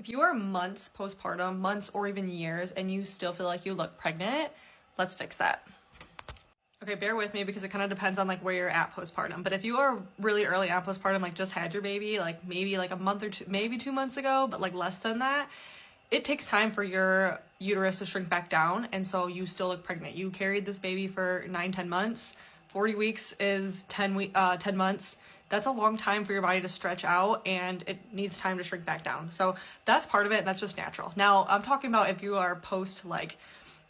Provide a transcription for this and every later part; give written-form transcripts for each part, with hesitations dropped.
If you are months postpartum, months or even years, and you still feel like you look pregnant, let's fix that. Okay, bear with me because it kind of depends on like where you're at postpartum. But if you are really early on postpartum, like just had your baby, like maybe like a month or two, maybe 2 months ago, but like less than that, it takes time for your uterus to shrink back down. And so you still look pregnant. You carried this baby for 9-10 months. 40 weeks is 10 months. That's a long time for your body to stretch out, and it needs time to shrink back down. So that's part of it. That's just natural. Now I'm talking about if you are post, like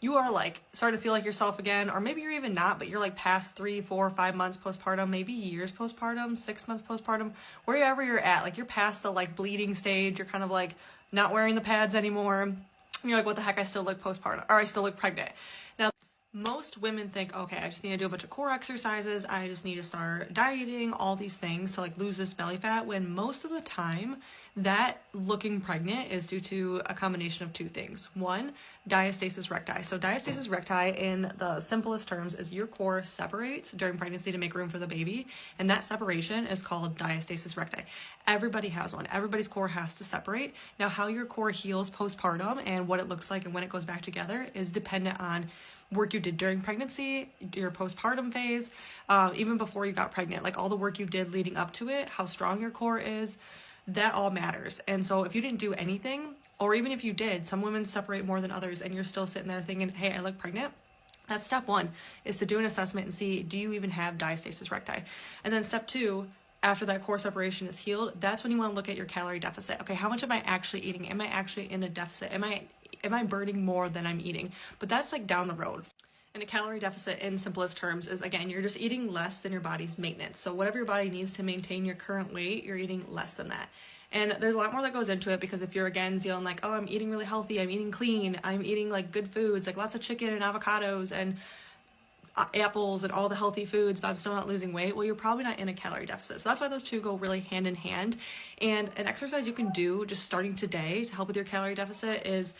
you are like starting to feel like yourself again, or maybe you're even not, but you're like past 3, 4, 5 months postpartum, maybe years postpartum, 6 months postpartum, wherever you're at, like you're past the like bleeding stage. You're kind of like not wearing the pads anymore. And you're like, what the heck? I still look postpartum, or I still look pregnant. Now, most women think, okay, I just need to do a bunch of core exercises. I just need to start dieting, all these things to like lose this belly fat, when most of the time that looking pregnant is due to a combination of two things. One, diastasis recti. So diastasis recti in the simplest terms is your core separates during pregnancy to make room for the baby. And that separation is called diastasis recti. Everybody has one. Everybody's core has to separate. Now, how your core heals postpartum and what it looks like and when it goes back together is dependent on work you did during pregnancy, your postpartum phase, even before you got pregnant, like all the work you did leading up to it, how strong your core is, that all matters. And so if you didn't do anything, or even if you did, some women separate more than others and you're still sitting there thinking, hey, I look pregnant. That's step one, is to do an assessment and see, do you even have diastasis recti? And then step two, after that core separation is healed, that's when you want to look at your calorie deficit. Okay, how much am I actually eating? Am I actually in a deficit? Am I burning more than I'm eating? But that's like down the road. And a calorie deficit in simplest terms is, again, you're just eating less than your body's maintenance. So whatever your body needs to maintain your current weight, you're eating less than that. And there's a lot more that goes into it, because if you're, again, feeling like, oh, I'm eating really healthy, I'm eating clean, I'm eating like good foods, like lots of chicken and avocados and apples and all the healthy foods, but I'm still not losing weight, well, you're probably not in a calorie deficit. So that's why those two go really hand in hand. And an exercise you can do just starting today to help with your calorie deficit is,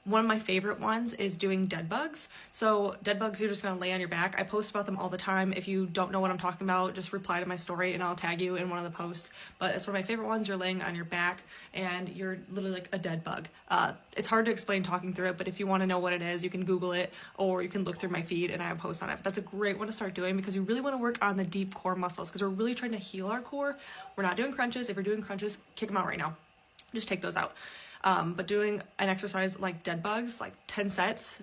one of my favorite ones is doing dead bugs. So dead bugs, you're just gonna lay on your back. I post about them all the time. If you don't know what I'm talking about, just reply to my story and I'll tag you in one of the posts. But it's one of my favorite ones. You're laying on your back and you're literally like a dead bug. It's hard to explain talking through it, but if you wanna know what it is, you can Google it, or you can look through my feed and I have posts on it. But that's a great one to start doing, because you really wanna work on the deep core muscles, because we're really trying to heal our core. We're not doing crunches. If you're doing crunches, kick them out right now. Just take those out. But doing an exercise like dead bugs, like 10 sets,